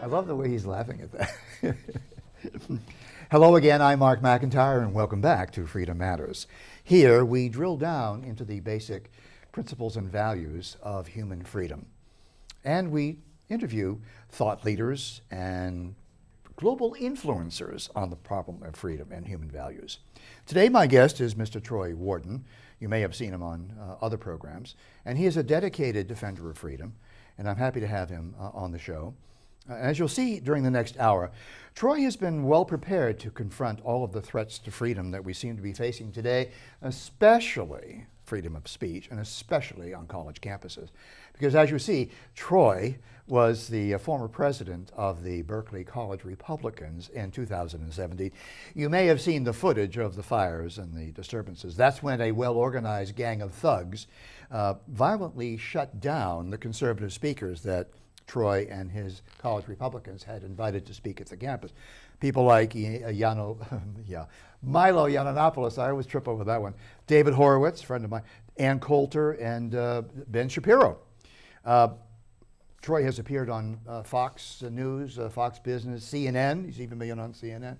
love the way he's laughing at that. Hello again, I'm Mark McIntire, and welcome back to Freedom Matters. Here we drill down into the basic principles and values of human freedom. And we interview thought leaders and global influencers on the problem of freedom and human values. Today my guest is Mr. Troy Worden. You may have seen him on other programs, and he is a dedicated defender of freedom, and I'm happy to have him on the show. As you'll see during the next hour, Troy has been well prepared to confront all of the threats to freedom that we seem to be facing today, especially freedom of speech, and especially on college campuses. Because as you see, Troy was the former president of the Berkeley College Republicans in 2017. You may have seen the footage of the fires and the disturbances. That's when a well-organized gang of thugs violently shut down the conservative speakers that Troy and his college Republicans had invited to speak at the campus. People like Milo Yiannopoulos, I always trip over that one, David Horowitz, friend of mine, Ann Coulter, and Ben Shapiro. Troy has appeared on Fox News, Fox Business, CNN. He's even been on CNN,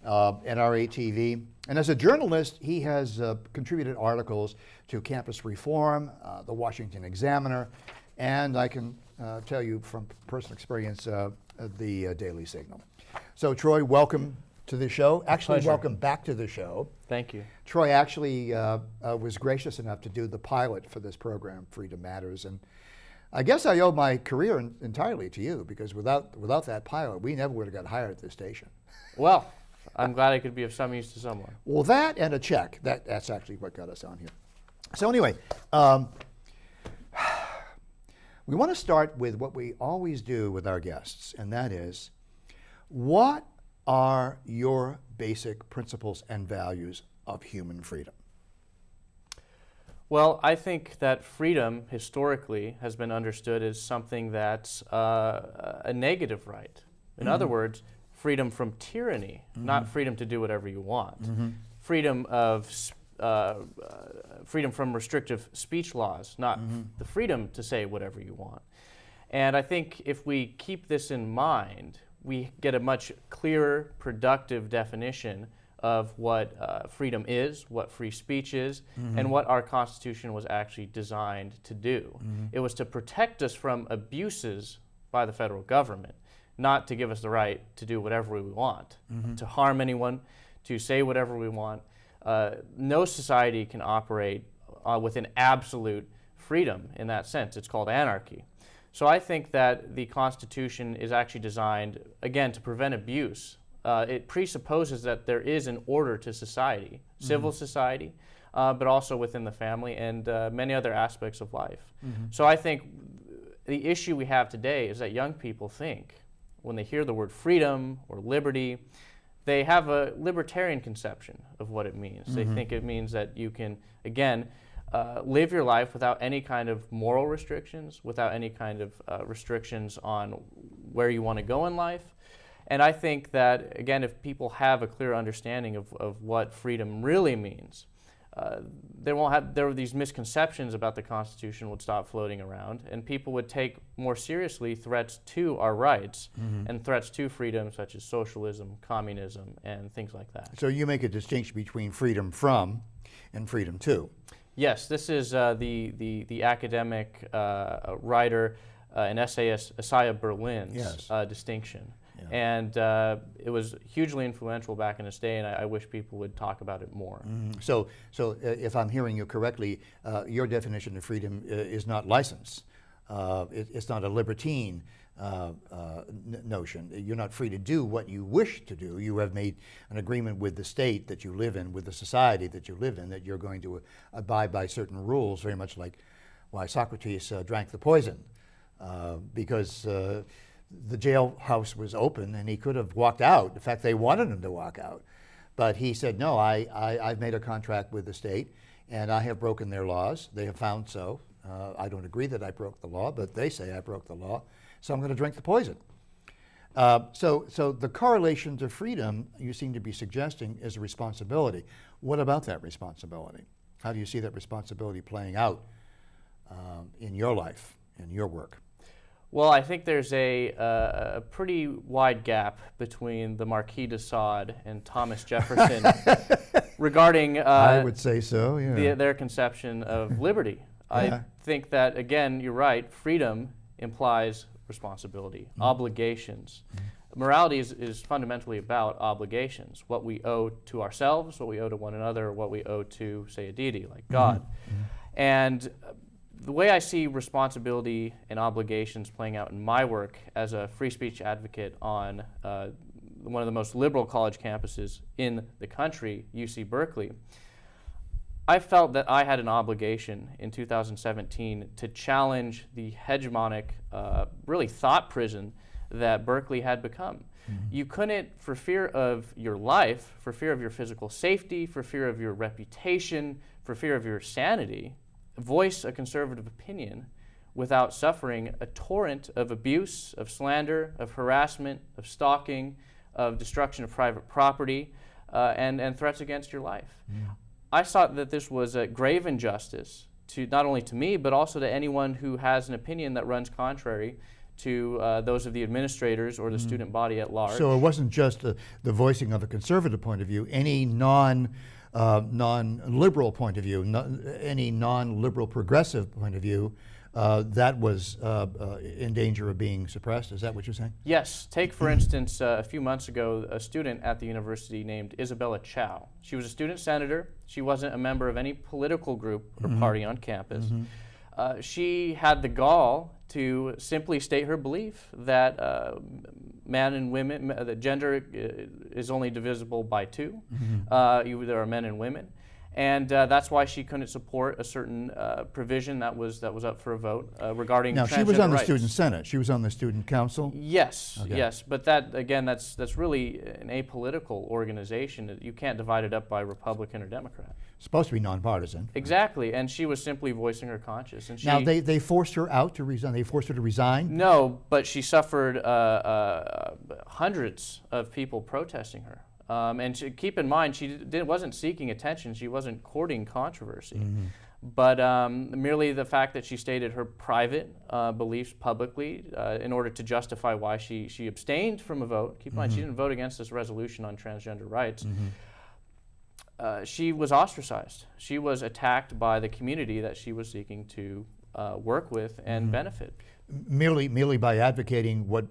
NRA TV. And as a journalist, he has contributed articles to Campus Reform, the Washington Examiner, and I can tell you from personal experience, the Daily Signal. So Troy, welcome to the show. Actually, Pleasure. Welcome back to the show. Thank you. Troy actually was gracious enough to do the pilot for this program, Freedom Matters, and I guess I owe my career entirely to you, because without that pilot, we never would have got hired at this station. Well, I'm glad I could be of some use to someone. Well, that and a check, that's actually what got us on here. So anyway, we want to start with what we always do with our guests, and that is, what are your basic principles and values of human freedom? Well, I think that freedom historically has been understood as something that's a negative right. In other words, freedom from tyranny, not freedom to do whatever you want. Freedom from restrictive speech laws, not the freedom to say whatever you want. And I think if we keep this in mind, we get a much clearer, productive definition of what freedom is, what free speech is, and what our Constitution was actually designed to do. It was to protect us from abuses by the federal government, not to give us the right to do whatever we want, to harm anyone, to say whatever we want. No society can operate with an absolute freedom in that sense. It's called anarchy. So I think that the Constitution is actually designed, again, to prevent abuse. It presupposes that there is an order to society, civil society, but also within the family and many other aspects of life. So I think the issue we have today is that young people think, when they hear the word freedom or liberty, they have a libertarian conception of what it means. They think it means that you can, again, live your life without any kind of moral restrictions, without any kind of restrictions on where you want to go in life. And I think that, again, if people have a clear understanding of what freedom really means, there were these misconceptions about the Constitution would stop floating around, and people would take more seriously threats to our rights and threats to freedom, such as socialism, communism, and things like that. So you make a distinction between freedom from and freedom to. Yes, this is the academic writer and essayist Isaiah Berlin's distinction. Yeah. And it was hugely influential back in its day, and I wish people would talk about it more. So if I'm hearing you correctly, your definition of freedom is not license. It's not a libertine notion. You're not free to do what you wish to do. You have made an agreement with the state that you live in, with the society that you live in, that you're going to abide by certain rules, very much like why Socrates drank the poison, because the jailhouse was open and he could have walked out. In fact, they wanted him to walk out. But he said, no, I've made a contract with the state and I have broken their laws. They have found so. I don't agree that I broke the law, but they say I broke the law, so I'm going to drink the poison. So the correlation to freedom you seem to be suggesting is a responsibility. What about that responsibility? How do you see that responsibility playing out in your life, in your work? Well, I think there's a pretty wide gap between the Marquis de Sade and Thomas Jefferson regarding I would say so, yeah. their conception of liberty. Yeah. I think that, again, you're right, freedom implies responsibility, obligations. Morality is fundamentally about obligations, what we owe to ourselves, what we owe to one another, what we owe to, say, a deity like God. And the way I see responsibility and obligations playing out in my work as a free speech advocate on one of the most liberal college campuses in the country, UC Berkeley, I felt that I had an obligation in 2017 to challenge the hegemonic, really thought prison that Berkeley had become. You couldn't, for fear of your life, for fear of your physical safety, for fear of your reputation, for fear of your sanity, voice a conservative opinion without suffering a torrent of abuse, of slander, of harassment, of stalking, of destruction of private property, and threats against your life. I thought that this was a grave injustice to not only to me, but also to anyone who has an opinion that runs contrary to those of the administrators or the student body at large. So it wasn't just the voicing of a conservative point of view. Any non-liberal point of view, any non-liberal progressive point of view, that was in danger of being suppressed. Is that what you're saying? Yes. Take, for instance, a few months ago, a student at the university named Isabella Chow. She was a student senator. She wasn't a member of any political group or party on campus. She had the gall to simply state her belief that man and women, that gender is only divisible by two. There are men and women. And that's why she couldn't support a certain provision that was up for a vote regarding transgender rights. Now, she was on the student senate. She was on the student council. Yes, Okay. yes. But that, again, that's really an apolitical organization. You can't divide it up by Republican or Democrat. It's supposed to be nonpartisan. Exactly, and she was simply voicing her conscience. And she, Now, they forced her out to resign. They forced her to resign? No, but she suffered hundreds of people protesting her. And keep in mind, she wasn't seeking attention. She wasn't courting controversy. But merely the fact that she stated her private beliefs publicly in order to justify why she abstained from a vote. Keep in mind, she didn't vote against this resolution on transgender rights. She was ostracized. She was attacked by the community that she was seeking to work with and benefit. Merely by advocating what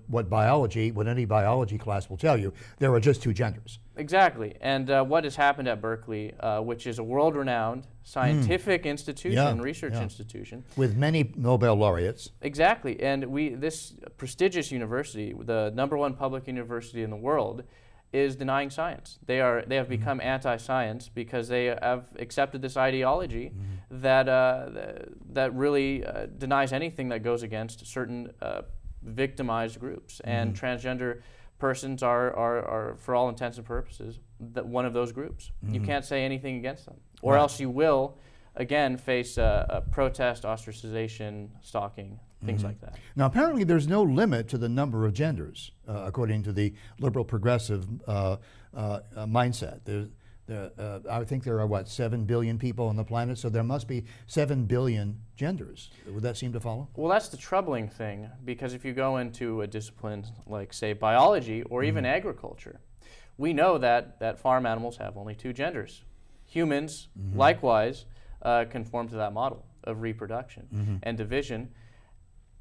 any biology class will tell you, there are just two genders. Exactly, and what has happened at Berkeley, which is a world-renowned scientific institution, research institution. With many Nobel laureates. Exactly, and this prestigious university, the #1 public university in the world, is denying science. They have become anti-science because they have accepted this ideology that really denies anything that goes against certain victimized groups. And transgender persons are for all intents and purposes, one of those groups. You can't say anything against them, or else you will, again, face a protest, ostracization, stalking, things like that. Now, apparently there's no limit to the number of genders, according to the liberal progressive mindset. I think there are, 7 billion people on the planet, so there must be 7 billion genders. Would that seem to follow? Well, that's the troubling thing, because if you go into a discipline like, say, biology or even agriculture, we know that farm animals have only 2 genders. Humans, likewise, conform to that model of reproduction and division.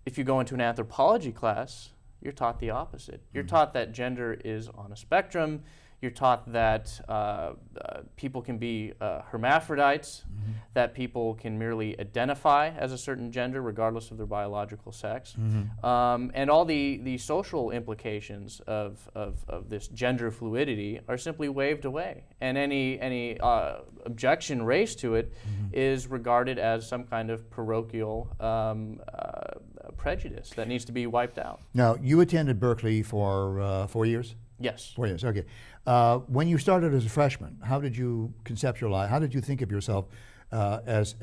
If you go into an anthropology class, you're taught the opposite. You're taught that gender is on a spectrum. You're taught that people can be hermaphrodites, that people can merely identify as a certain gender regardless of their biological sex, and all the social implications of this gender fluidity are simply waved away. And any objection raised to it is regarded as some kind of parochial prejudice that needs to be wiped out. Now, you attended Berkeley for 4 years? Yes. 4 years, okay. When you started as a freshman, how did you conceptualize, how did you think of yourself as,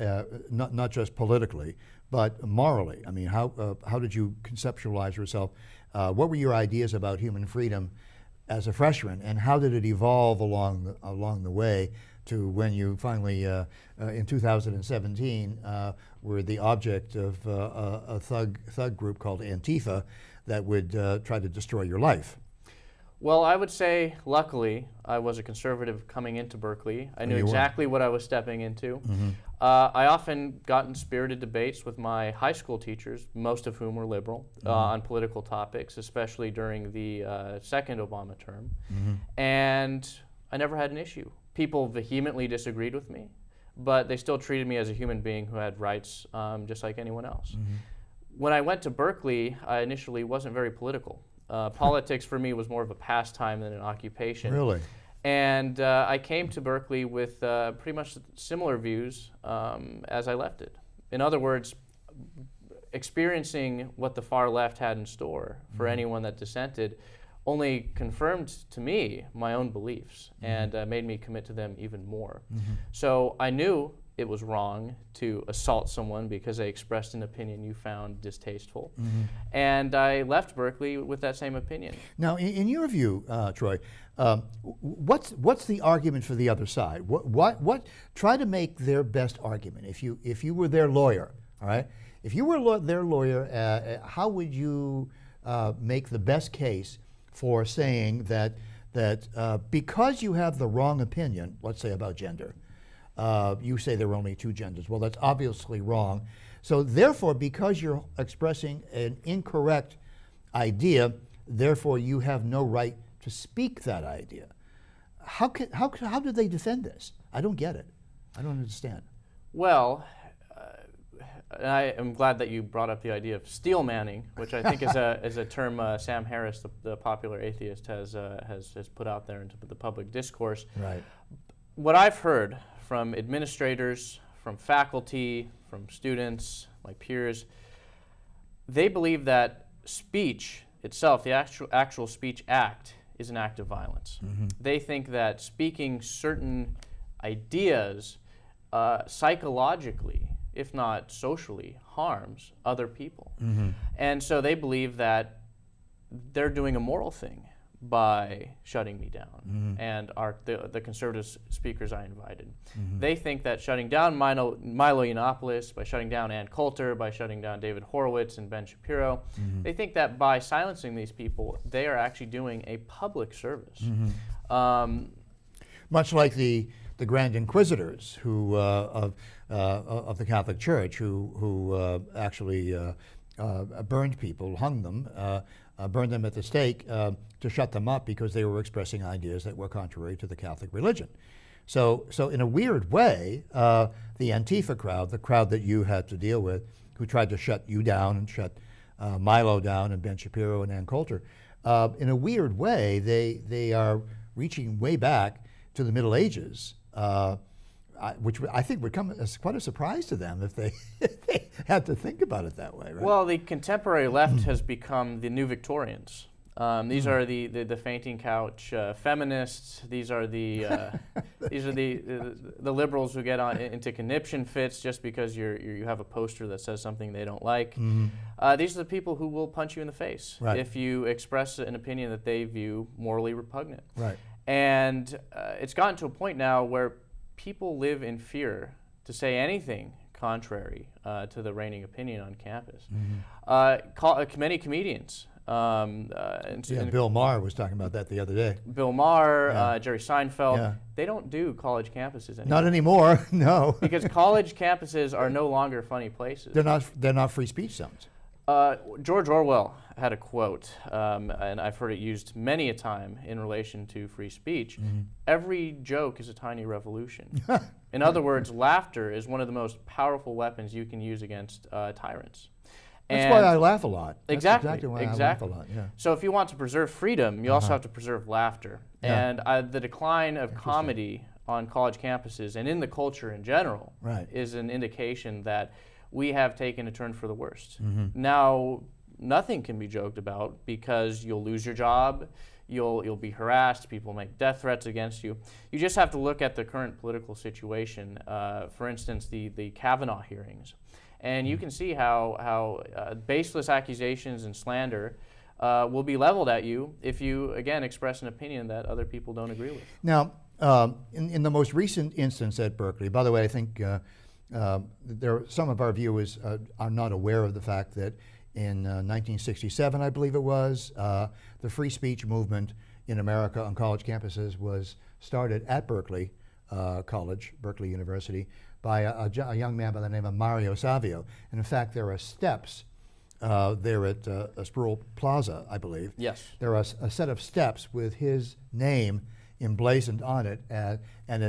not just politically, but morally? I mean, how did you conceptualize yourself? What were your ideas about human freedom as a freshman, and how did it evolve along the way to when you finally, in 2017, were the object of a thug group called Antifa that would try to destroy your life. Well, I would say, luckily, I was a conservative coming into Berkeley. I knew exactly what I was stepping into. I often got in spirited debates with my high school teachers, most of whom were liberal, on political topics, especially during the second Obama term. And I never had an issue. People vehemently disagreed with me, but they still treated me as a human being who had rights just like anyone else. When I went to Berkeley, I initially wasn't very political. Politics for me was more of a pastime than an occupation. Really? And I came to Berkeley with pretty much similar views as I left it. In other words, experiencing what the far left had in store for anyone that dissented only confirmed to me my own beliefs and made me commit to them even more. So I knew it was wrong to assault someone because they expressed an opinion you found distasteful. And I left Berkeley with that same opinion. Now, in your view, Troy, what's the argument for the other side? What try to make their best argument. If you were their lawyer, all right? If you were their lawyer, how would you make the best case for saying that because you have the wrong opinion, let's say about gender, you say there are only two genders. Well, that's obviously wrong. So therefore, because you're expressing an incorrect idea, therefore you have no right to speak that idea. How do they defend this? I don't get it. I don't understand. Well, I am glad that you brought up the idea of steel manning, which I think is a term Sam Harris, the popular atheist, has put out there into the public discourse. Right. What I've heard from administrators, from faculty, from students, my peers, they believe that speech itself, the actual speech act, is an act of violence. They think that speaking certain ideas psychologically, if not socially, harms other people. And so they believe that they're doing a moral thing by shutting me down and the conservative speakers I invited. They think that shutting down Milo Yiannopoulos, by shutting down Ann Coulter, by shutting down David Horowitz and Ben Shapiro, they think that by silencing these people, they are actually doing a public service. Much like the Grand Inquisitors who of the Catholic Church who actually burned people, hung them, burned them at the stake to shut them up because they were expressing ideas that were contrary to the Catholic religion. So in a weird way, the Antifa crowd, the crowd that you had to deal with, who tried to shut you down and shut Milo down and Ben Shapiro and Ann Coulter, in a weird way, they are reaching way back to the Middle Ages, which I think would come as quite a surprise to them if they had to think about it that way, right? Well, the contemporary left has become the new Victorians. These are the fainting couch feminists. These are the the liberals who get into conniption fits just because you have a poster that says something they don't like. These are the people who will punch you in the face if you express an opinion that they view morally repugnant. Right. And it's gotten to a point now where people live in fear to say anything contrary to the reigning opinion on campus. Many comedians. Bill Maher was talking about that the other day. Bill Maher, Jerry Seinfeld, they don't do college campuses anymore. Not anymore, no. Because college campuses are no longer funny places. They're not free speech zones. George Orwell had a quote, and I've heard it used many a time in relation to free speech. Every joke is a tiny revolution. In other words, laughter is one of the most powerful weapons you can use against tyrants. That's why I laugh a lot. That's exactly why I laugh a lot, yeah. So if you want to preserve freedom, you also have to preserve laughter. And the decline of comedy on college campuses and in the culture in general is an indication that we have taken a turn for the worst. Now, nothing can be joked about because you'll lose your job, you'll be harassed, people make death threats against you. You just have to look at the current political situation. For instance, the Kavanaugh hearings. And you can see how baseless accusations and slander will be leveled at you if you, again, express an opinion that other people don't agree with. Now, in the most recent instance at Berkeley, by the way, I think some of our viewers are not aware of the fact that in 1967, I believe it was, the free speech movement in America on college campuses was started at Berkeley College, Berkeley University, by a young man by the name of Mario Savio. And in fact, there are steps there at Sproul Plaza, I believe. Yes. There are a set of steps with his name emblazoned on it, and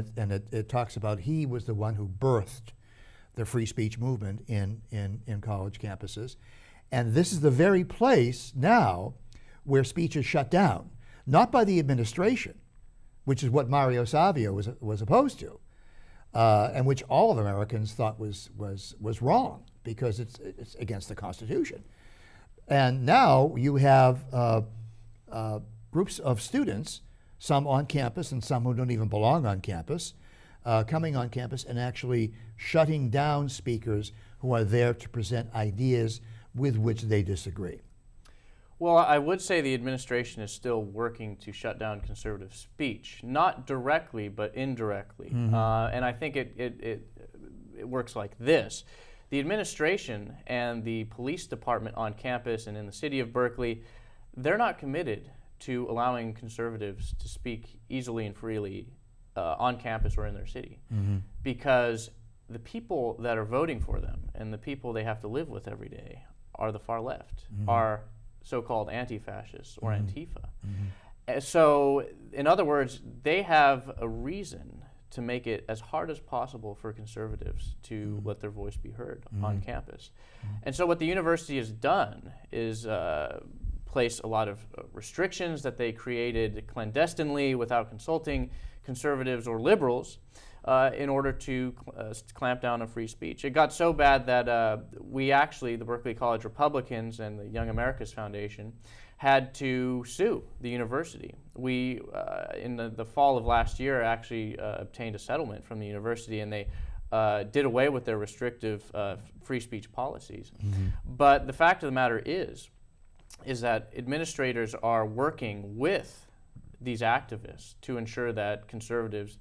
it talks about he was the one who birthed the free speech movement in college campuses. And this is the very place now where speech is shut down, not by the administration, which is what Mario Savio was opposed to, and which all of Americans thought was wrong because it's against the Constitution. And now you have groups of students, some on campus and some who don't even belong on campus, coming on campus and actually shutting down speakers who are there to present ideas with which they disagree. Well, I would say the administration is still working to shut down conservative speech, not directly, but indirectly. And I think it works like this. The administration and the police department on campus and in the city of Berkeley, they're not committed to allowing conservatives to speak easily and freely on campus or in their city, because the people that are voting for them and the people they have to live with every day are the far left, are so-called anti-fascists or Antifa. So, in other words, they have a reason to make it as hard as possible for conservatives to let their voice be heard on campus. And so what the university has done is place a lot of restrictions that they created clandestinely without consulting conservatives or liberals in order to clamp down on free speech. It got so bad that we actually, the Berkeley College Republicans and the Young America's Foundation, had to sue the university. We, in the fall of last year, actually obtained a settlement from the university, and they did away with their restrictive free speech policies. But the fact of the matter is that administrators are working with these activists to ensure that conservatives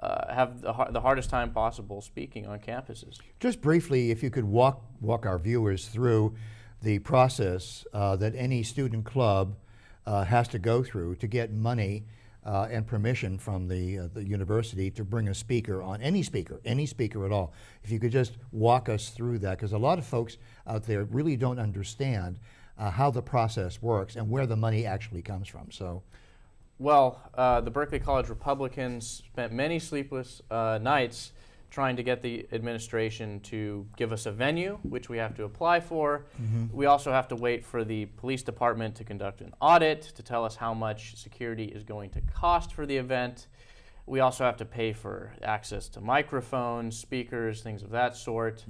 have the hardest time possible speaking on campuses. Just briefly, if you could walk our viewers through the process that any student club has to go through to get money and permission from the university to bring a speaker on, any speaker at all. If you could just walk us through that, because a lot of folks out there really don't understand how the process works and where the money actually comes from. So. Well, the Berkeley College Republicans spent many sleepless nights trying to get the administration to give us a venue, which we have to apply for. We also have to wait for the police department to conduct an audit to tell us how much security is going to cost for the event. We also have to pay for access to microphones, speakers, things of that sort.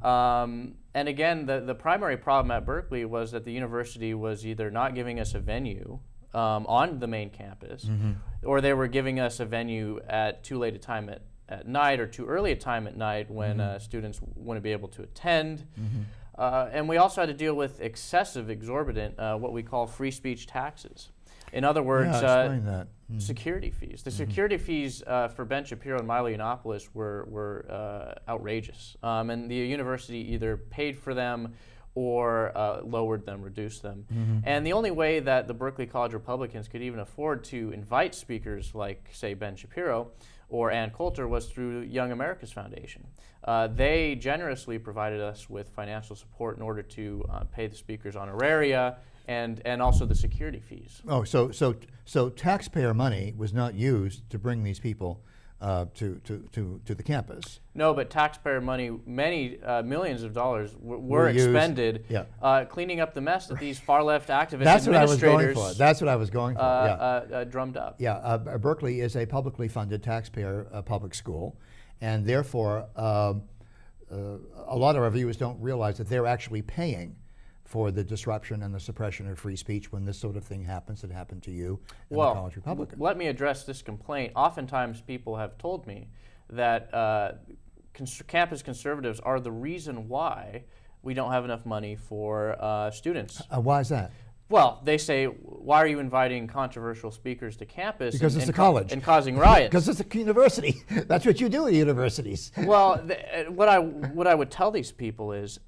And again, the primary problem at Berkeley was that the university was either not giving us a venue on the main campus, or they were giving us a venue at too late a time at night or too early a time at night when students wouldn't be able to attend. And we also had to deal with excessive, exorbitant, what we call free speech taxes. In other words, security fees. The security fees for Ben Shapiro and Milo Yiannopoulos were outrageous. And the university either paid for them or lowered them, reduced them. And the only way that the Berkeley College Republicans could even afford to invite speakers like, say, Ben Shapiro or Ann Coulter was through Young America's Foundation. They generously provided us with financial support in order to pay the speakers honoraria and also the security fees. Oh, so taxpayer money was not used to bring these people to the campus. No, but taxpayer money, many millions of dollars were expended cleaning up the mess that these far-left activist administrators That's what I was going for. Drummed up. Berkeley is a publicly funded taxpayer public school, and therefore a lot of our viewers don't realize that they're actually paying for the disruption and the suppression of free speech when this sort of thing happens that happened to you and the College Republicans. Let me address this complaint. Oftentimes people have told me that campus conservatives are the reason why we don't have enough money for students. Why is that? Well, they say why are you inviting controversial speakers to campus? Because it's a college. And causing riots. Because it's a university. That's what you do at universities. Well, what I would tell these people is,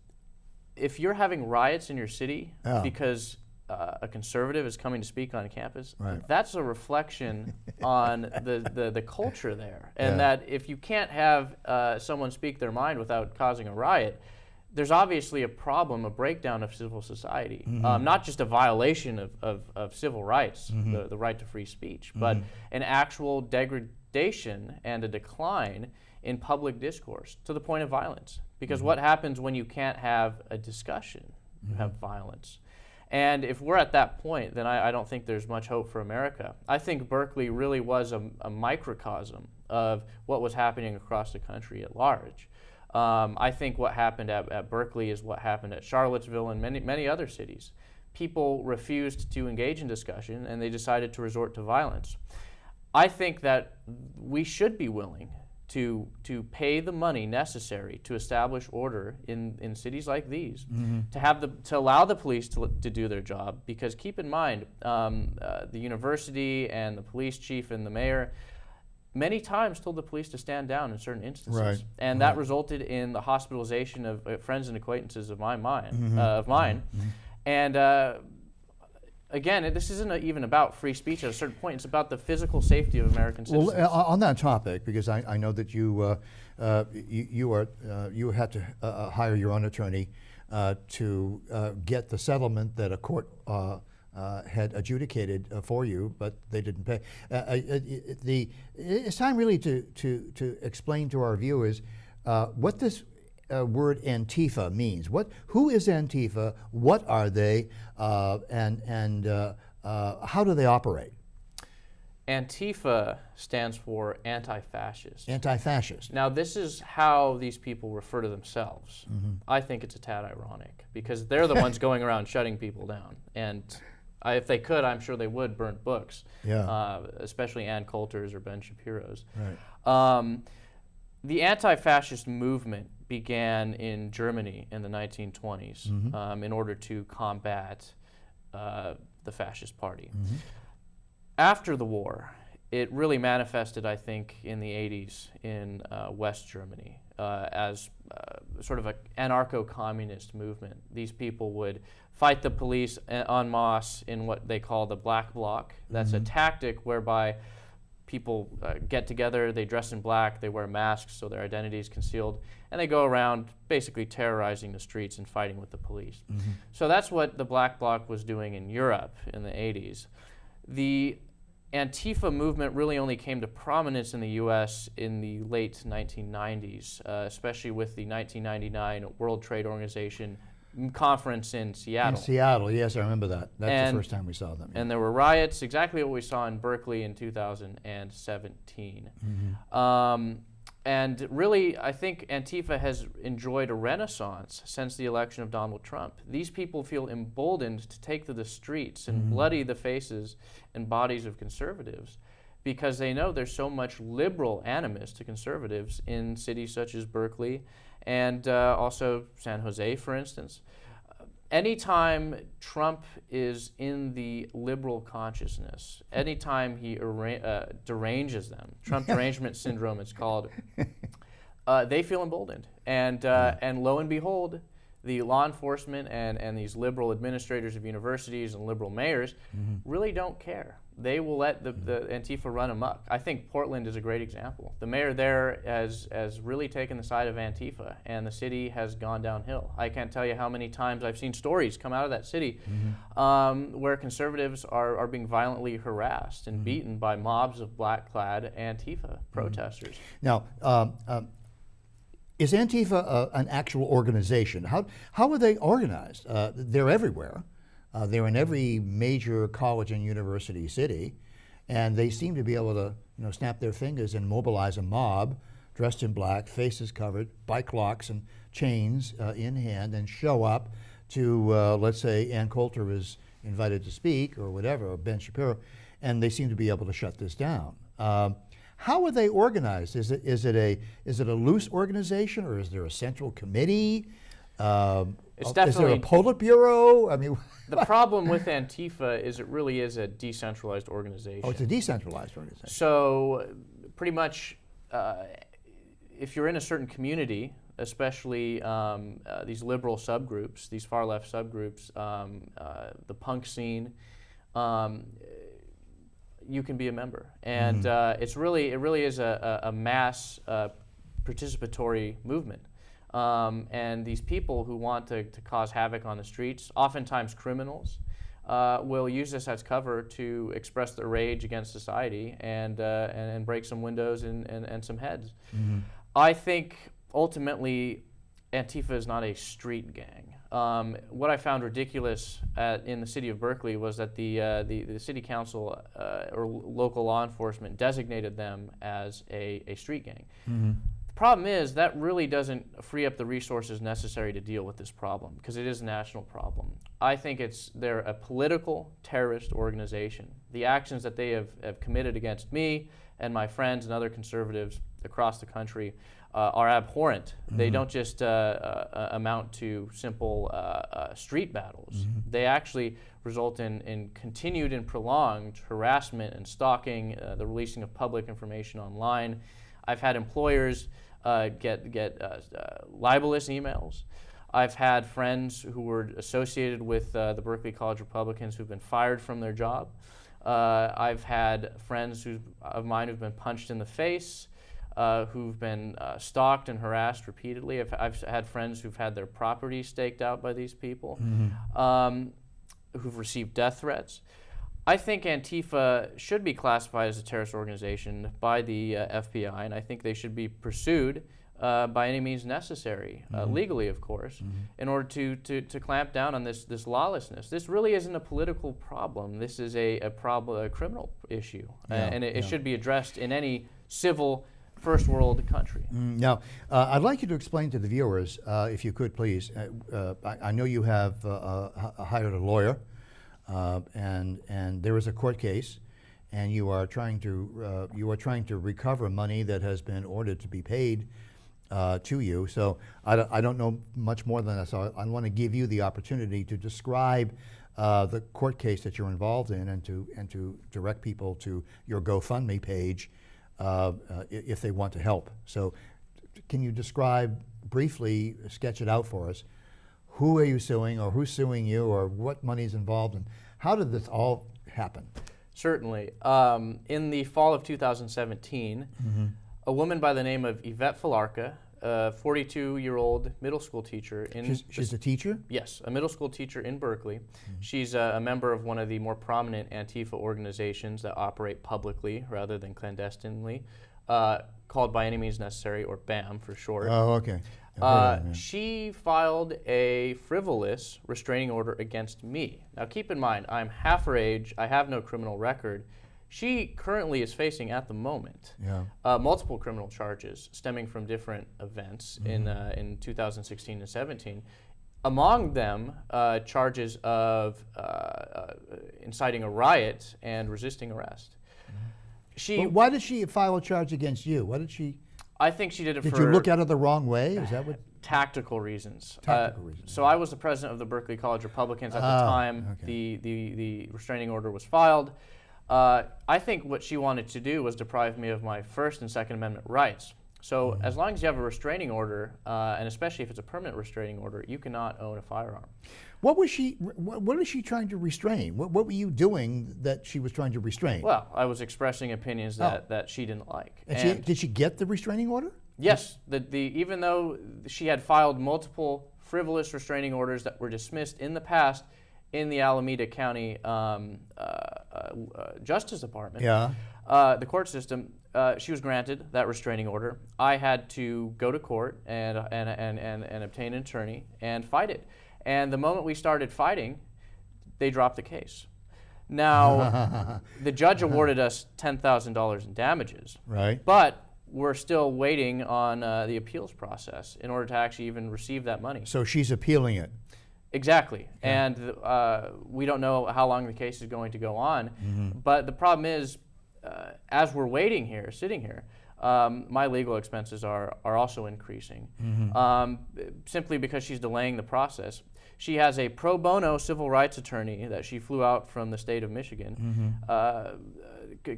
if you're having riots in your city because a conservative is coming to speak on campus, that's a reflection on the culture there. And that if you can't have someone speak their mind without causing a riot, there's obviously a problem, a breakdown of civil society, not just a violation of civil rights, the right to free speech, but an actual degradation and a decline in public discourse to the point of violence. Because what happens when you can't have a discussion? You have violence. And if we're at that point, then I don't think there's much hope for America. I think Berkeley really was a microcosm of what was happening across the country at large. I think what happened at Berkeley is what happened at Charlottesville and many other cities. People refused to engage in discussion, and they decided to resort to violence. I think that we should be willing to pay the money necessary to establish order in cities like these, to allow the police to do their job. Because keep in mind, the university and the police chief and the mayor many times told the police to stand down in certain instances, and that resulted in the hospitalization of friends and acquaintances of mine. And again, this isn't even about free speech at a certain point. It's about the physical safety of American citizens. Well, on that topic, because I know that you had to hire your own attorney to get the settlement that a court had adjudicated for you, but they didn't pay. It's time really to explain to our viewers what this word Antifa means. Who is Antifa? What are they? And how do they operate? Antifa stands for anti-fascist. Anti-fascist. Now, this is how these people refer to themselves. I think it's a tad ironic, because they're the ones going around shutting people down. And if they could, I'm sure they would burn books, especially Ann Coulter's or Ben Shapiro's. The anti-fascist movement began in Germany in the 1920s in order to combat the fascist party. After the war, it really manifested, I think, in the 80s in West Germany as sort of an anarcho-communist movement. These people would fight the police en masse in what they call the Black Bloc. That's a tactic whereby people get together, they dress in black, they wear masks so their identity is concealed, and they go around basically terrorizing the streets and fighting with the police. So that's what the Black Bloc was doing in Europe in the 80s. The Antifa movement really only came to prominence in the U.S. in the late 1990s, especially with the 1999 World Trade Organization conference in Seattle. In Seattle, yes, I remember that. That's the first time we saw them. And there were riots, exactly what we saw in Berkeley in 2017. And really, I think Antifa has enjoyed a renaissance since the election of Donald Trump. These people feel emboldened to take to the streets and bloody the faces and bodies of conservatives, because they know there's so much liberal animus to conservatives in cities such as Berkeley and also San Jose, for instance. Anytime Trump is in the liberal consciousness, anytime he deranges them, Trump derangement syndrome it's called, they feel emboldened. And lo and behold, the law enforcement and these liberal administrators of universities and liberal mayors really don't care. They will let the Antifa run amok. I think Portland is a great example. The mayor there has really taken the side of Antifa, and the city has gone downhill. I can't tell you how many times I've seen stories come out of that city where conservatives are being violently harassed and beaten by mobs of black-clad Antifa protesters. Now, is Antifa an actual organization? How are they organized? They're everywhere. They're in every major college and university city, and they seem to be able to, snap their fingers and mobilize a mob dressed in black, faces covered, bike locks and chains in hand, and show up to, let's say, Ann Coulter is invited to speak or whatever, or Ben Shapiro, and they seem to be able to shut this down. How are they organized? Is it a loose organization, or is there a central committee? It's Is there a definitely Politburo? I mean, the problem with Antifa is it really is a decentralized organization. oh, it's a decentralized organization. So pretty much, if you're in a certain community, especially these liberal subgroups, these far left subgroups, the punk scene, you can be a member, and it really is a mass participatory movement. And these people who want to cause havoc on the streets, oftentimes criminals, will use this as cover to express their rage against society and break some windows and some heads. I think ultimately Antifa is not a street gang. What I found ridiculous in the city of Berkeley was that the city council or local law enforcement designated them as a street gang. The problem is that really doesn't free up the resources necessary to deal with this problem, because it is a national problem. I think they're a political terrorist organization. The actions that they have committed against me and my friends and other conservatives across the country are abhorrent. They don't just amount to simple street battles. They actually result in continued and prolonged harassment and stalking, the releasing of public information online. I've had employers get libelous emails. I've had friends who were associated with the Berkeley College Republicans who've been fired from their job. I've had friends of mine who've been punched in the face, who've been stalked and harassed repeatedly. I've had friends who've had their property staked out by these people, who've received death threats. I think Antifa should be classified as a terrorist organization by the FBI, and I think they should be pursued by any means necessary, legally, of course, in order to clamp down on this lawlessness. This really isn't a political problem. This is a criminal issue, and it should be addressed in any civil first world country. Now, I'd like you to explain to the viewers, if you could please, I know you have hired a lawyer, and there is a court case, and you are trying to recover money that has been ordered to be paid to you. So I don't know much more than that. So I want to give you the opportunity to describe the court case that you're involved in, and to direct people to your GoFundMe page if they want to help. So can you describe briefly, sketch it out for us? Who are you suing, or who's suing you, or what money is involved, and how did this all happen? Certainly. In the fall of 2017, a woman by the name of Yvette Falarka, a 42-year-old middle school teacher She's a teacher? Yes, a middle school teacher in Berkeley. She's a member of one of the more prominent Antifa organizations that operate publicly rather than clandestinely, called By Any Means Necessary, or BAM for short. Oh, okay. She filed a frivolous restraining order against me. Now keep in mind, I'm half her age, I have no criminal record. She currently is facing, at the moment, multiple criminal charges stemming from different events in 2016 and 17. Among them, charges of inciting a riot and resisting arrest. But why did she file a charge against you? What did she? I think she did it for... Did you look at it the wrong way? Is that what? Tactical reasons. Tactical reasons. So I was the president of the Berkeley College Republicans at the time the restraining order was filed. I think what she wanted to do was deprive me of my First and Second Amendment rights. So as long as you have a restraining order, and especially if it's a permanent restraining order, you cannot own a firearm. What was she? What is she trying to restrain? What were you doing that she was trying to restrain? Well, I was expressing opinions that she didn't like. And did she get the restraining order? Yes. Even though she had filed multiple frivolous restraining orders that were dismissed in the past in the Alameda County Justice Department, the court system, she was granted that restraining order. I had to go to court and obtain an attorney and fight it. And the moment we started fighting, they dropped the case. Now, the judge awarded us $10,000 in damages. Right. But we're still waiting on the appeals process in order to actually even receive that money. So she's appealing it. Exactly. Yeah. And we don't know how long the case is going to go on. But the problem is, as we're waiting here, sitting here, my legal expenses are also increasing, simply because she's delaying the process. She has a pro bono civil rights attorney that she flew out from the state of Michigan,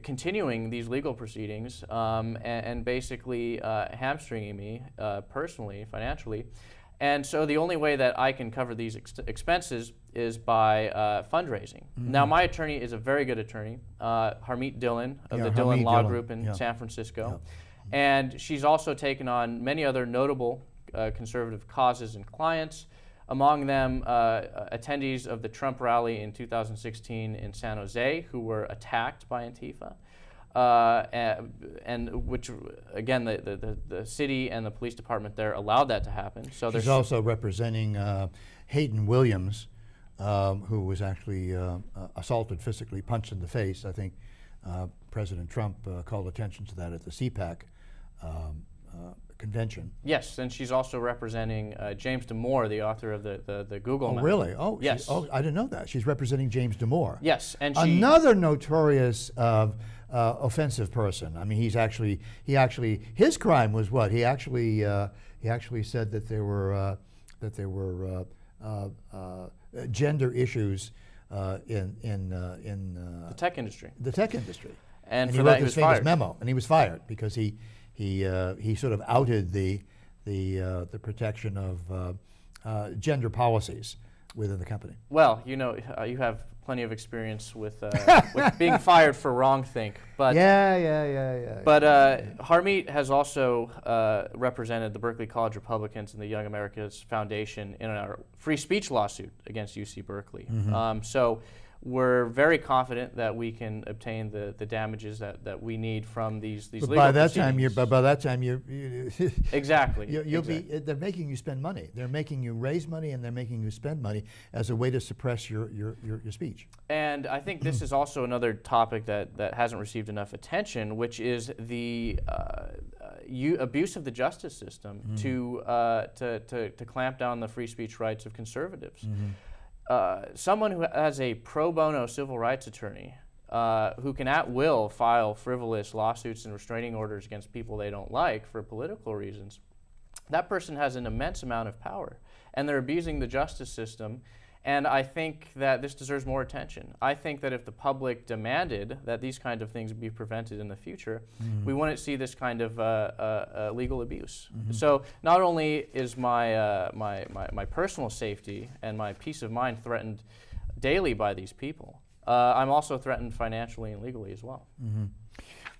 continuing these legal proceedings and basically hamstringing me personally, financially. And so the only way that I can cover these expenses is by fundraising. Now, my attorney is a very good attorney, Harmeet Dhillon of the Dhillon Law Group in San Francisco. And she's also taken on many other notable conservative causes and clients, among them attendees of the Trump rally in 2016 in San Jose who were attacked by Antifa. And which, again, the city and the police department there allowed that to happen. So she's also representing Hayden Williams, who was actually assaulted physically, punched in the face. I think President Trump called attention to that at the CPAC convention. Yes, and she's also representing James Damore, the author of the Google memo. Really? Oh, yes. I didn't know that. She's representing James Damore. Yes, and another notorious offensive person. I mean, his crime was what? He actually said that there were gender issues in the tech industry. The tech industry. And he for wrote that, he this was famous fired. memo, and he was fired because he sort of outed the protection of gender policies within the company. Well, you know, you have plenty of experience with being fired for wrongthink, but yeah. But Harmeet has also represented the Berkeley College Republicans and the Young America's Foundation in our free speech lawsuit against UC Berkeley. So we're very confident that we can obtain the damages that we need from these legal by that proceedings. time, by that time, you exactly. You'll be. They're making you spend money. They're making you raise money, and they're making you spend money as a way to suppress your speech. And I think this is also another topic that hasn't received enough attention, which is the abuse of the justice system to clamp down the free speech rights of conservatives. Someone who has a pro bono civil rights attorney who can at will file frivolous lawsuits and restraining orders against people they don't like for political reasons, that person has an immense amount of power, and they're abusing the justice system. And I think that this deserves more attention. I think that if the public demanded that these kind of things be prevented in the future, we wouldn't see this kind of legal abuse. So not only is my personal safety and my peace of mind threatened daily by these people, I'm also threatened financially and legally as well.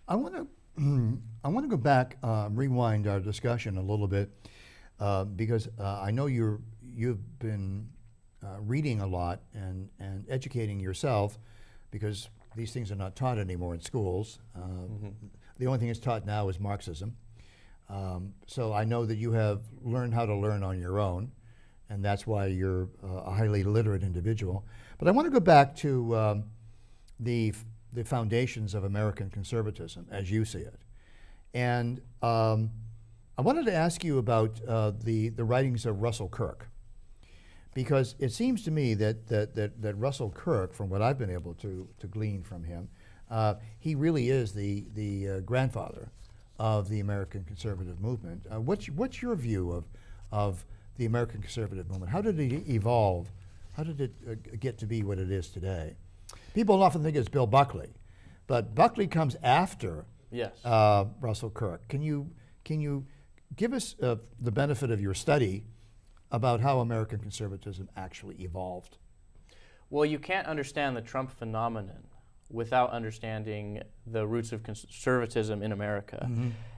I want to go back, rewind our discussion a little bit, because I know you've been reading a lot and educating yourself, because these things are not taught anymore in schools. The only thing that's taught now is Marxism. So I know that you have learned how to learn on your own, and that's why you're a highly literate individual. But I want to go back to the foundations of American conservatism as you see it. And I wanted to ask you about the writings of Russell Kirk. Because it seems to me that Russell Kirk, from what I've been able to glean from him, he really is the grandfather of the American conservative movement. What's your view of the American conservative movement? How did it evolve? How did it get to be what it is today? People often think it's Bill Buckley, but Buckley comes after Russell Kirk. Can you give us the benefit of your study about how American conservatism actually evolved? Well, you can't understand the Trump phenomenon without understanding the roots of conservatism in America,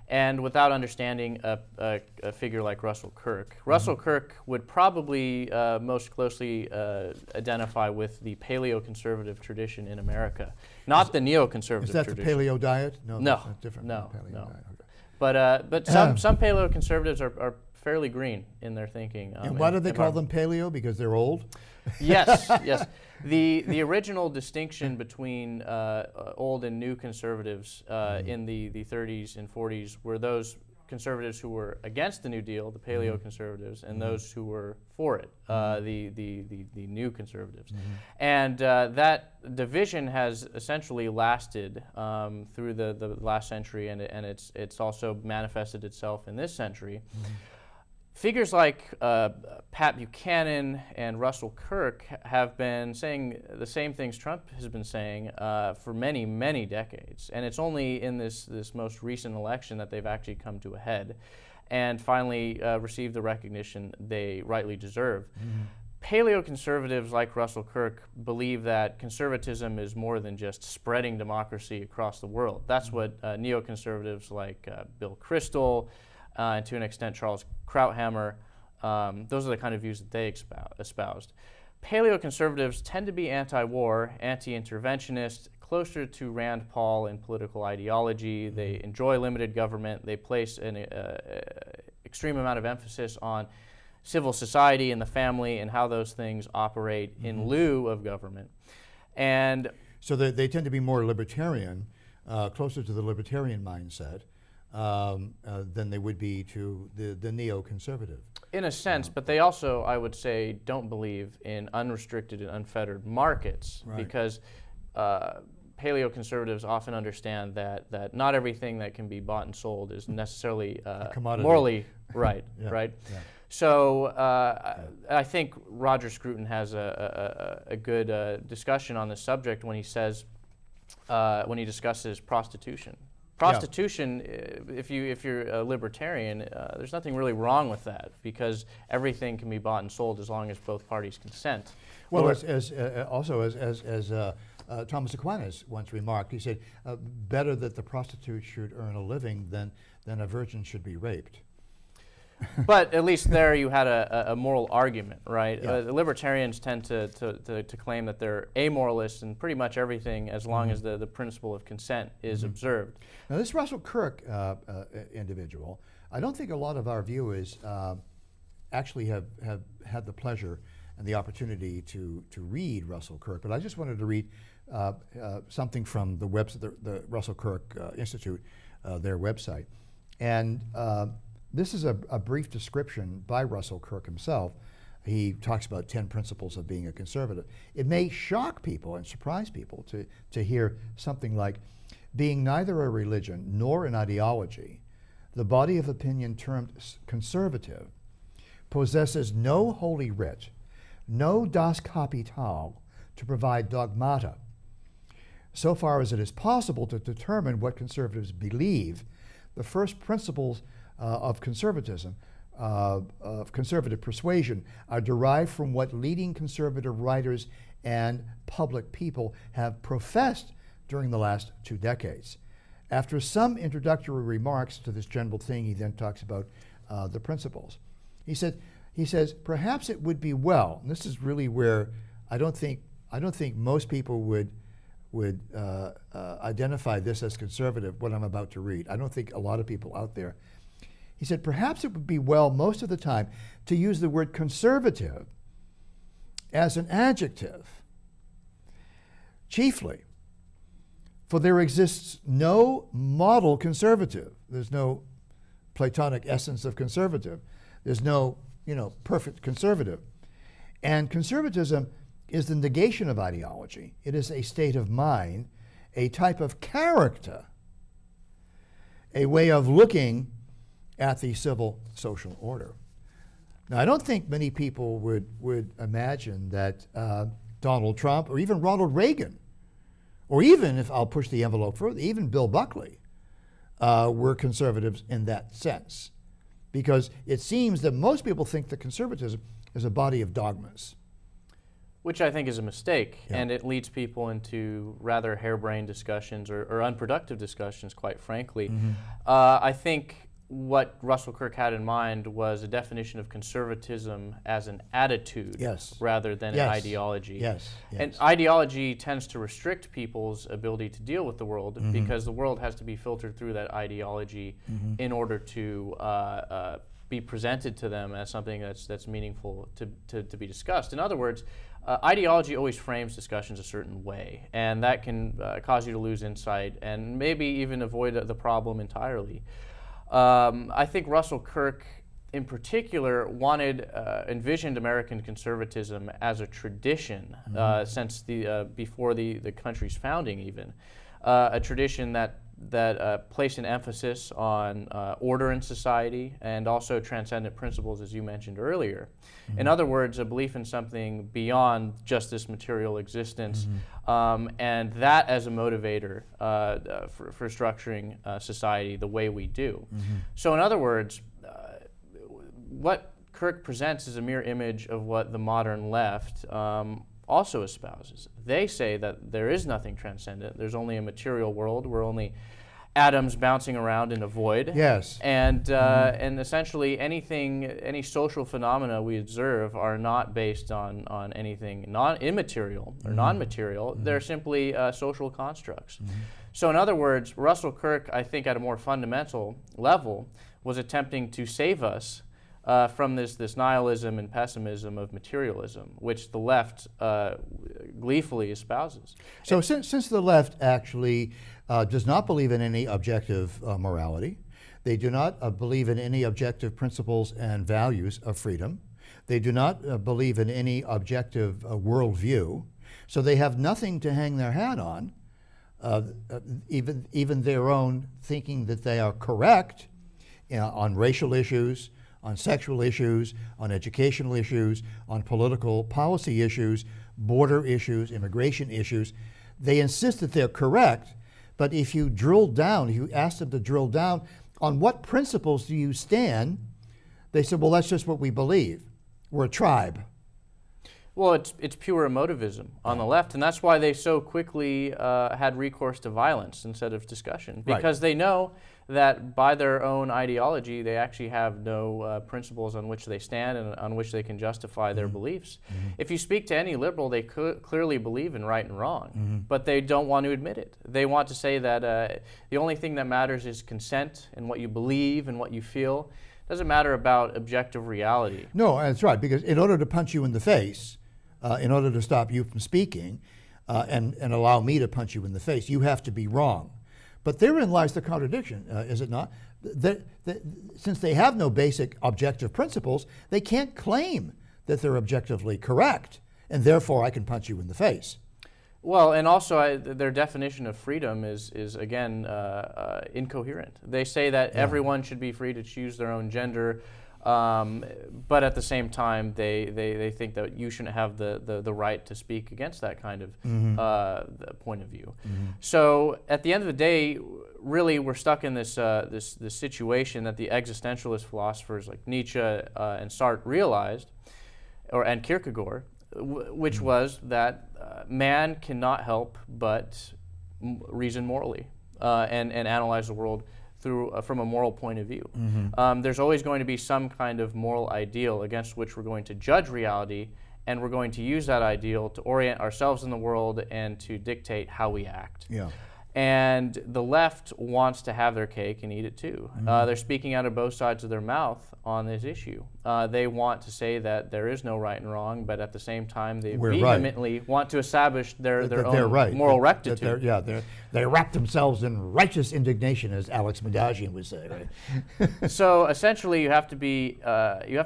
and without understanding a figure like Russell Kirk. Russell Kirk would probably most closely identify with the paleo-conservative tradition in America, not the neoconservative tradition. Is that tradition. the paleo diet? No, that's different. no, From the paleo no. diet. Okay. But some paleo-conservatives are fairly green in their thinking. And why do they call them paleo? Because they're old? Yes, yes. The original distinction between old and new conservatives in the 30s and 40s were those conservatives who were against the New Deal, the paleo-conservatives, and those who were for it, the new conservatives. And that division has essentially lasted through the last century, and it's also manifested itself in this century. Figures like Pat Buchanan and Russell Kirk have been saying the same things Trump has been saying for many, many decades. And it's only in this most recent election that they've actually come to a head and finally received the recognition they rightly deserve. Paleo-conservatives like Russell Kirk believe that conservatism is more than just spreading democracy across the world. That's what neoconservatives like Bill Kristol, and to an extent Charles Krauthammer, those are the kind of views that they espoused. Paleo-conservatives tend to be anti-war, anti-interventionist, closer to Rand Paul in political ideology. They enjoy limited government. They place an extreme amount of emphasis on civil society and the family and how those things operate in lieu of government. And so they tend to be more libertarian, closer to the libertarian mindset. Than they would be to the neoconservative. In a sense, but they also, I would say, don't believe in unrestricted and unfettered markets, because paleo-conservatives often understand that not everything that can be bought and sold is necessarily morally right. Right. Yeah. So I think Roger Scruton has a good discussion on this subject when he says when he discusses prostitution. Prostitution, if you're a libertarian, there's nothing really wrong with that, because everything can be bought and sold as long as both parties consent. Well, as Thomas Aquinas once remarked, he said, better that the prostitute should earn a living than a virgin should be raped. But at least there you had a moral argument, right? Yeah. Libertarians tend to claim that they're amoralists in pretty much everything as long as the principle of consent is observed. Now, this Russell Kirk individual, I don't think a lot of our viewers actually have had the pleasure and the opportunity to read Russell Kirk, but I just wanted to read something from the website, the Russell Kirk Institute, their website. And this is a brief description by Russell Kirk himself. He talks about 10 principles of being a conservative. It may shock people and surprise people to hear something like, being neither a religion nor an ideology, the body of opinion termed conservative possesses no holy writ, no das Kapital to provide dogmata. So far as it is possible to determine what conservatives believe, the first principles of conservatism, of conservative persuasion, are derived from what leading conservative writers and public people have professed during the last 2 decades. After some introductory remarks to this general thing, he then talks about the principles. He says, perhaps it would be well, and this is really where I don't think most people would identify this as conservative, what I'm about to read. I don't think a lot of people out there. He said, perhaps it would be well most of the time to use the word conservative as an adjective, chiefly, for there exists no model conservative. There's no Platonic essence of conservative. There's no, perfect conservative. And conservatism is the negation of ideology. It is a state of mind, a type of character, a way of looking at the civil social order. Now, I don't think many people would imagine that Donald Trump or even Ronald Reagan, or even, if I'll push the envelope further, even Bill Buckley were conservatives in that sense. Because it seems that most people think that conservatism is a body of dogmas. Which I think is a mistake, Yeah. and it leads people into rather harebrained discussions or unproductive discussions, quite frankly. I think what Russell Kirk had in mind was a definition of conservatism as an attitude rather than an ideology. Yes. And ideology tends to restrict people's ability to deal with the world because the world has to be filtered through that ideology in order to be presented to them as something that's meaningful to be discussed. In other words, ideology always frames discussions a certain way, and that can cause you to lose insight and maybe even avoid the problem entirely. I think Russell Kirk in particular envisioned American conservatism as a tradition since before the country's founding even, a tradition that placed an emphasis on order in society and also transcendent principles, as you mentioned earlier. In other words, a belief in something beyond just this material existence, and that as a motivator for structuring society the way we do. So in other words, what Kirk presents is a mere image of what the modern left also espouses. They say that there is nothing transcendent. There's only a material world. We're only atoms bouncing around in a void. Yes. And essentially any social phenomena we observe are not based on anything immaterial or non-material. They're simply social constructs. So in other words, Russell Kirk, I think at a more fundamental level, was attempting to save us from this nihilism and pessimism of materialism, which the left gleefully espouses. So since the left actually does not believe in any objective morality, they do not believe in any objective principles and values of freedom, they do not believe in any objective worldview, so they have nothing to hang their hat on, even their own thinking that they are correct on racial issues, on sexual issues, on educational issues, on political policy issues, border issues, immigration issues. They insist that they're correct, but if you drill down, if you ask them to drill down, on what principles do you stand? They said, well, that's just what we believe. We're a tribe. Well, it's pure emotivism on the left, and that's why they so quickly had recourse to violence instead of discussion, because they know that by their own ideology, they actually have no principles on which they stand and on which they can justify their beliefs. If you speak to any liberal, they clearly believe in right and wrong, but they don't want to admit it. They want to say that the only thing that matters is consent and what you believe and what you feel. It doesn't matter about objective reality. No, that's right, because in order to punch you in the face, in order to stop you from speaking and allow me to punch you in the face, you have to be wrong. But therein lies the contradiction, is it not? Since they have no basic objective principles, they can't claim that they're objectively correct, and therefore I can punch you in the face. Well, and also their definition of freedom is again incoherent. They say that everyone should be free to choose their own gender, but at the same time, they think that you shouldn't have the right to speak against that kind of point of view. So at the end of the day, really, we're stuck in this situation that the existentialist philosophers like Nietzsche and Sartre realized, and Kierkegaard, which was that man cannot help but reason morally and analyze the world from a moral point of view. There's always going to be some kind of moral ideal against which we're going to judge reality, and we're going to use that ideal to orient ourselves in the world and to dictate how we act. Yeah. And the left wants to have their cake and eat it too. They're speaking out of both sides of their mouth on this issue. They want to say that there is no right and wrong, but at the same time they vehemently want to establish their own moral rectitude. They wrap themselves in righteous indignation, as Alex Madagian would say, right? So essentially, you have to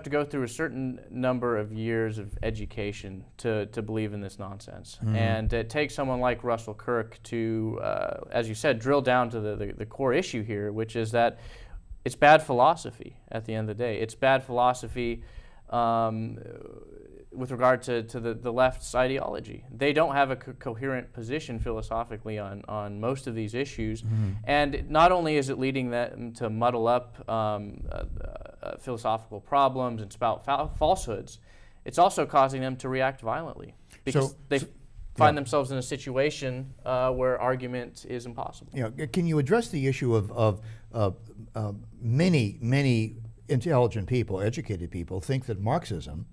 go through a certain number of years of education to believe in this nonsense, and it takes someone like Russell Kirk to, as you said, drill down to the core issue here, which is that it's bad philosophy at the end of the day. It's bad philosophy with regard to the left's ideology. They don't have a coherent position philosophically on most of these issues, and not only is it leading them to muddle up philosophical problems and spout falsehoods, it's also causing them to react violently because they find themselves in a situation where argument is impossible. Can you address the issue of many intelligent people, educated people, think that Marxism,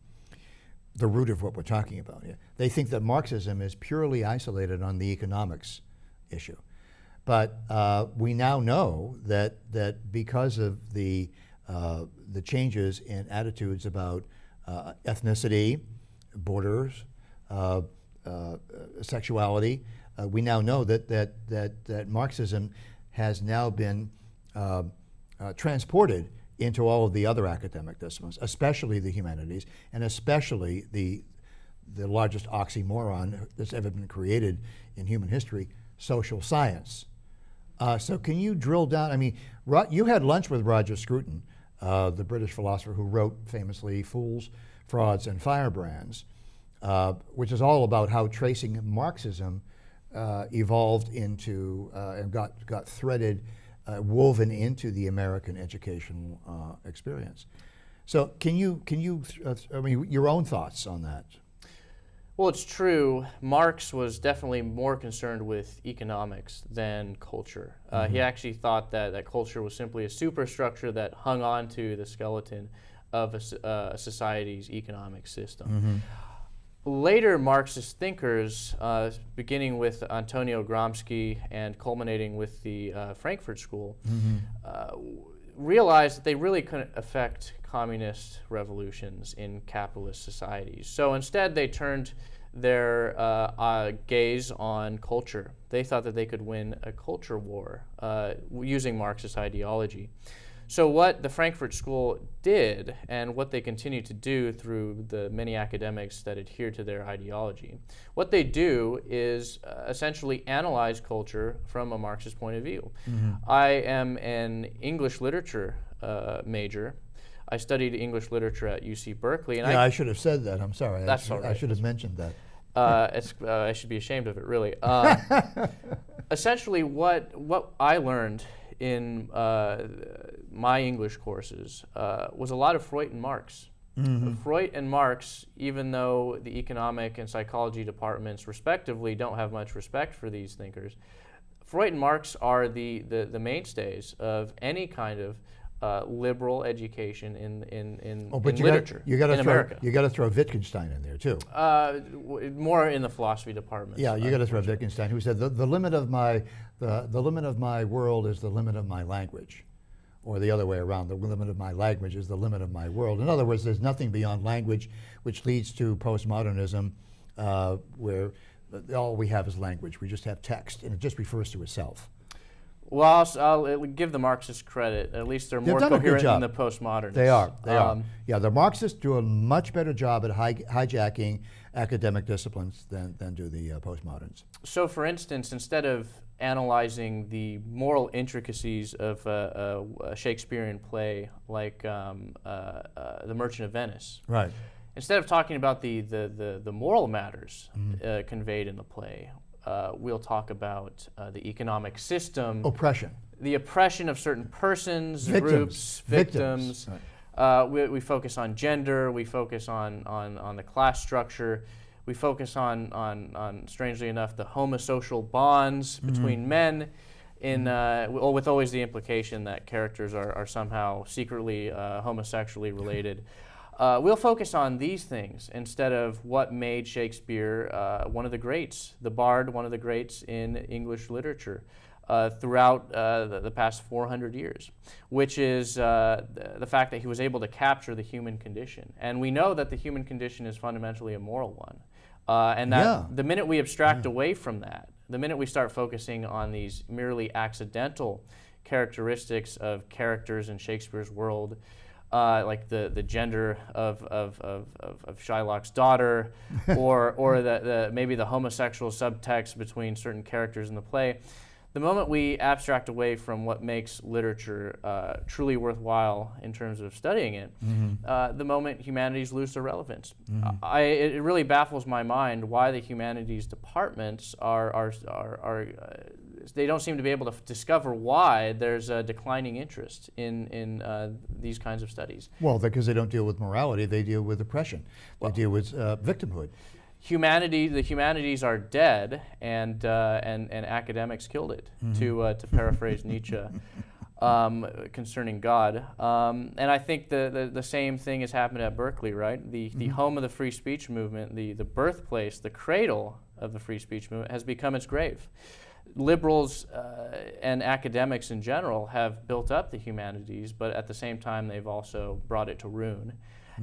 the root of what we're talking about here, they think that Marxism is purely isolated on the economics issue. But we now know that because of the changes in attitudes about ethnicity, borders, sexuality, we now know that Marxism has now been transported into all of the other academic disciplines, especially the humanities, and especially the largest oxymoron that's ever been created in human history, social science. So can you drill down? I mean, you had lunch with Roger Scruton, the British philosopher who wrote famously Fools, Frauds, and Firebrands, which is all about how tracing Marxism evolved into and got threaded, woven into the American educational experience. So can you I mean, your own thoughts on that? Well, it's true. Marx was definitely more concerned with economics than culture. He actually thought that culture was simply a superstructure that hung on to the skeleton of a society's economic system. Later Marxist thinkers, beginning with Antonio Gramsci and culminating with the Frankfurt School, realized that they really couldn't affect communist revolutions in capitalist societies. So instead they turned their gaze on culture. They thought that they could win a culture war using Marxist ideology. So what the Frankfurt School did, and what they continue to do through the many academics that adhere to their ideology, what they do is essentially analyze culture from a Marxist point of view. I am an English literature major. I studied English literature at UC Berkeley. And I should have said that. I'm sorry. That's all right. I should have mentioned that. I should be ashamed of it, really. Essentially, what I learned in my English courses was a lot of Freud and Marx. Freud and Marx, even though the economic and psychology departments respectively don't have much respect for these thinkers, Freud and Marx are the mainstays of any kind of liberal education in literature in America. You got to throw Wittgenstein in there too. More in the philosophy department. Yeah, you got to throw Wittgenstein, who said the limit of my world is the limit of my language, or the other way around. The limit of my language is the limit of my world. In other words, there's nothing beyond language, which leads to postmodernism, where all we have is language. We just have text, and it just refers to itself. Well, I'll give the Marxists credit. At least they're more coherent than the postmodernists. They are. Yeah, the Marxists do a much better job at hijacking academic disciplines than do the postmoderns. So, for instance, instead of analyzing the moral intricacies of a Shakespearean play like The Merchant of Venice, right? Instead of talking about the moral matters conveyed in the play, we'll talk about the economic system. Oppression. The oppression of certain persons, groups, victims. Right. We focus on gender, we focus on the class structure, we focus on strangely enough, the homosocial bonds between men, with always the implication that characters are somehow secretly homosexually related. We'll focus on these things instead of what made Shakespeare one of the greats, the bard, one of the greats in English literature throughout the past 400 years, which is the fact that he was able to capture the human condition. And we know that the human condition is fundamentally a moral one. And that the minute we abstract away from that, the minute we start focusing on these merely accidental characteristics of characters in Shakespeare's world, like the gender of Shylock's daughter, or maybe the homosexual subtext between certain characters in the play. The moment we abstract away from what makes literature truly worthwhile in terms of studying it, the moment humanities lose their relevance. It really baffles my mind why the humanities departments they don't seem to be able to discover why there's a declining interest in these kinds of studies. Well, because they don't deal with morality, they deal with oppression. They deal with victimhood. The humanities are dead, and academics killed it. To paraphrase Nietzsche concerning God, and I think the same thing has happened at Berkeley, right? The home of the free speech movement, the birthplace, the cradle of the free speech movement, has become its grave. Liberals and academics in general have built up the humanities, but at the same time they've also brought it to ruin.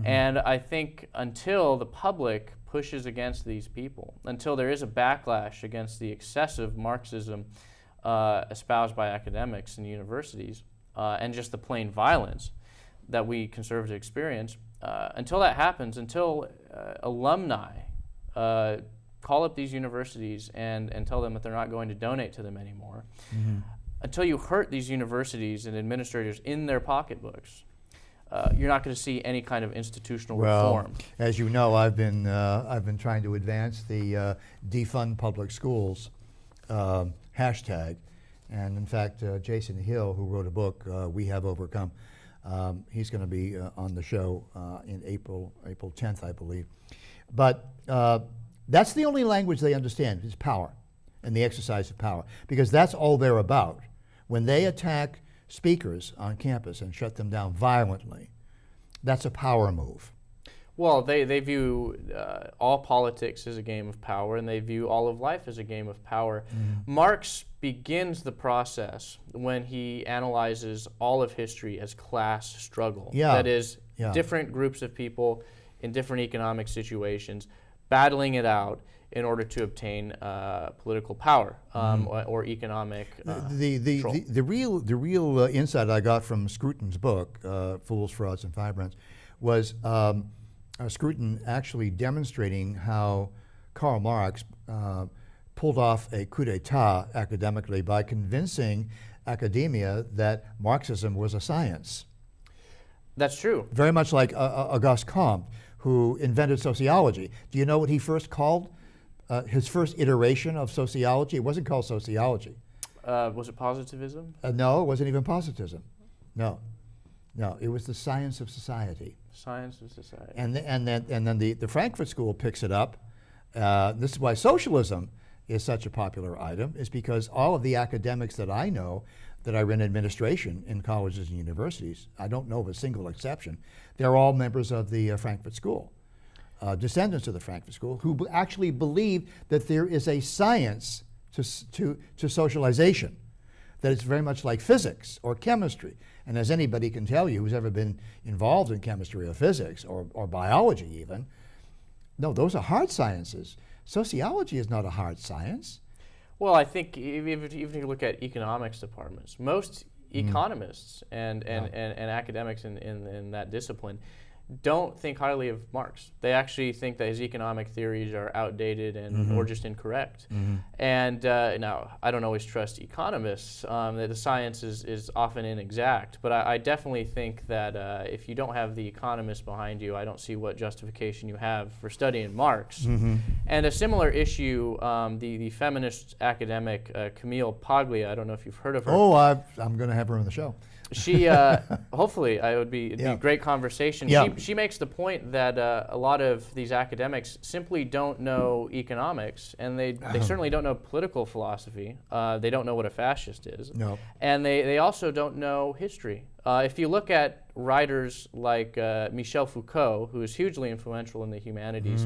And I think until the public pushes against these people, until there is a backlash against the excessive Marxism espoused by academics in universities, and just the plain violence that we conservatives experience, until that happens, until alumni call up these universities and tell them that they're not going to donate to them anymore, until you hurt these universities and administrators in their pocketbooks, you're not going to see any kind of institutional reform. As you know, I've been trying to advance the defund public schools hashtag, and in fact, Jason Hill, who wrote a book, We Have Overcome, he's going to be on the show in April 10th, I believe. But that's the only language they understand is power and the exercise of power, because that's all they're about. When they attack speakers on campus and shut them down violently, that's a power move. Well, they view all politics as a game of power, and they view all of life as a game of power. Marx begins the process when he analyzes all of history as class struggle. That is, different groups of people in different economic situations battling it out in order to obtain political power or economic control. The real insight I got from Scruton's book, Fools, Frauds, and Firebrands, was Scruton actually demonstrating how Karl Marx pulled off a coup d'etat academically by convincing academia that Marxism was a science. That's true. Very much like Auguste Comte, who invented sociology. Do you know what he first called his first iteration of sociology? It wasn't called sociology. Was it positivism? No, it wasn't even positivism. No, it was the science of society. Science of society. And then the Frankfurt School picks it up. This is why socialism is such a popular item, is because all of the academics that I know that are in administration in colleges and universities, I don't know of a single exception, they're all members of the Frankfurt School, descendants of the Frankfurt School, who actually believe that there is a science to socialization, that it's very much like physics or chemistry. And as anybody can tell you who's ever been involved in chemistry or physics or biology even, no, those are hard sciences. Sociology is not a hard science. Well, I think even if you look at economics departments, most economists and academics in that discipline don't think highly of Marx. They actually think that his economic theories are outdated and or just incorrect. And now, I don't always trust economists. That the science is often inexact, but I definitely think that if you don't have the economists behind you, I don't see what justification you have for studying Marx. And a similar issue, the feminist academic Camille Paglia, I don't know if you've heard of her. Oh, I'm going to have her on the show. She, hopefully, it'd be a great conversation. She makes the point that a lot of these academics simply don't know economics, and they certainly don't know political philosophy. They don't know what a fascist is. No. And they also don't know history. If you look at writers like Michel Foucault, who is hugely influential in the humanities,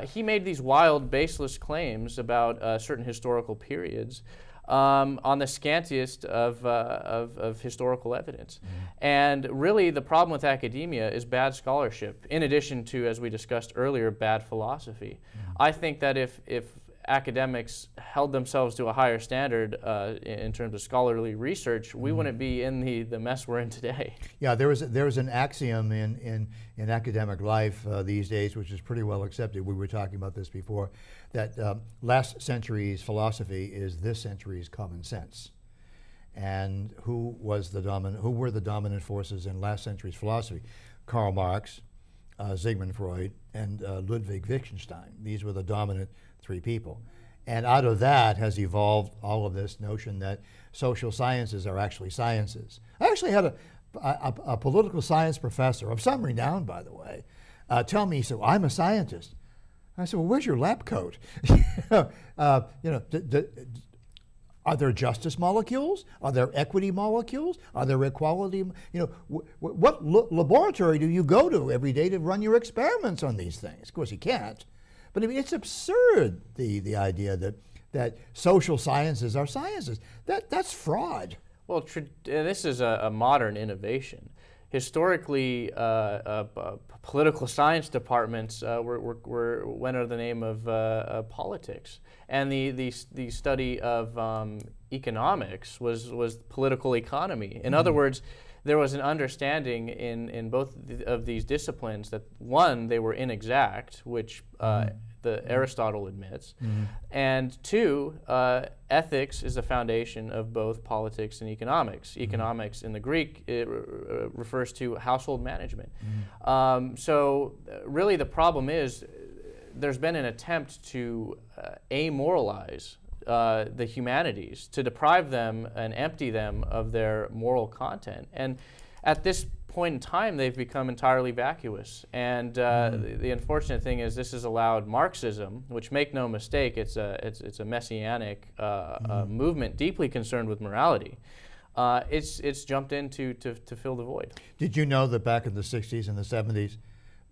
he made these wild, baseless claims about certain historical periods on the scantiest of historical evidence. And really the problem with academia is bad scholarship, in addition to, as we discussed earlier, bad philosophy. I think that if academics held themselves to a higher standard in terms of scholarly research, we wouldn't be in the mess we're in today. Yeah, there is an axiom in academic life these days, which is pretty well accepted. We were talking about this before, that last century's philosophy is this century's common sense. And who were the dominant forces in last century's philosophy? Karl Marx, Sigmund Freud, and Ludwig Wittgenstein. These were the dominant three people. And out of that has evolved all of this notion that social sciences are actually sciences. I actually had a political science professor, of some renown, by the way, tell me, so I'm a scientist. I said, well, where's your lab coat? Are there justice molecules? Are there equity molecules? Are there equality? What laboratory do you go to every day to run your experiments on these things? Of course, you can't. But I mean, it's absurd, the idea that social sciences are sciences. That's fraud. Well, this is a modern innovation. Historically, political science departments went under the name of politics, and the study of economics was political economy. In other words, there was an understanding in both of these disciplines that, one, they were inexact, which Aristotle admits, and two, ethics is the foundation of both politics and economics. Economics in the Greek, it refers to household management. So really the problem is there's been an attempt to amoralize the humanities, to deprive them and empty them of their moral content. And at this point in time, they've become entirely vacuous. And the unfortunate thing is this has allowed Marxism, which, make no mistake, it's a messianic movement deeply concerned with morality. It's jumped in to fill the void. Did you know that back in the 60s and the 70s,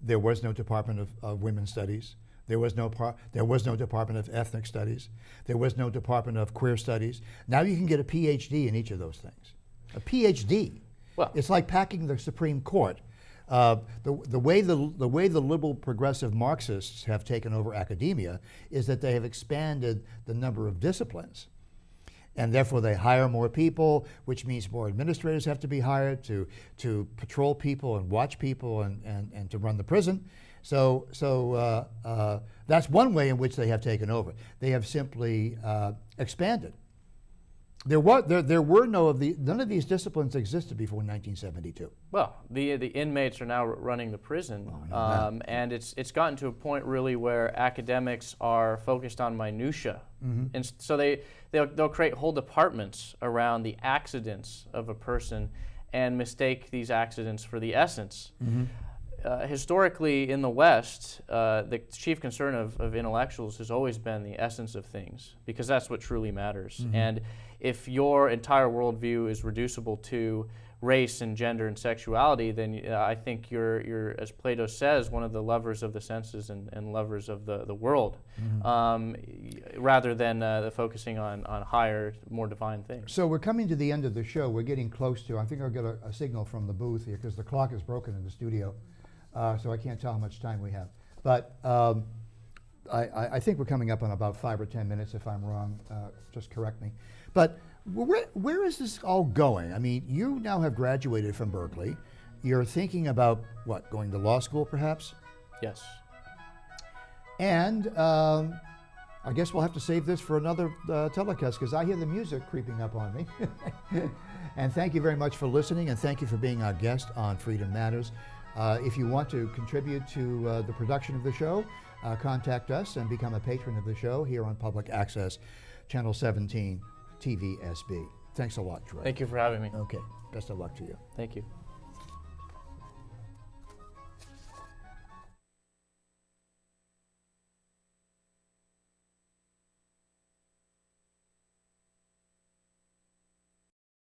there was no Department of Women's Studies? There was no Department of Ethnic Studies. There was no Department of Queer Studies. Now you can get a PhD in each of those things. A PhD. Well, it's like packing the Supreme Court. The way the liberal progressive Marxists have taken over academia is that they have expanded the number of disciplines. And therefore they hire more people, which means more administrators have to be hired to patrol people and watch people and to run the prison. So that's one way in which they have taken over. They have simply expanded. None of these disciplines existed before 1972. Well, the inmates are now running the prison, and it's gotten to a point really where academics are focused on minutia, and so they'll create whole departments around the accidents of a person, and mistake these accidents for the essence. Historically, in the West, the chief concern of intellectuals has always been the essence of things, because that's what truly matters. And if your entire worldview is reducible to race and gender and sexuality, then I think you're, as Plato says, one of the lovers of the senses and lovers of the world, rather than focusing on higher, more divine things. So we're coming to the end of the show. We're getting close to, I think I'll get a signal from the booth here, because the clock is broken in the studio. So I can't tell how much time we have. But I think we're coming up on about 5 or 10 minutes. If I'm wrong, just correct me. But where is this all going? I mean, you now have graduated from Berkeley. You're thinking about, what, going to law school perhaps? Yes. And I guess we'll have to save this for another telecast, because I hear the music creeping up on me. And thank you very much for listening, and thank you for being our guest on Freedom Matters. If you want to contribute to the production of the show, contact us and become a patron of the show here on Public Access, Channel 17, TVSB. Thanks a lot, Troy. Thank you for having me. Okay. Best of luck to you. Thank you.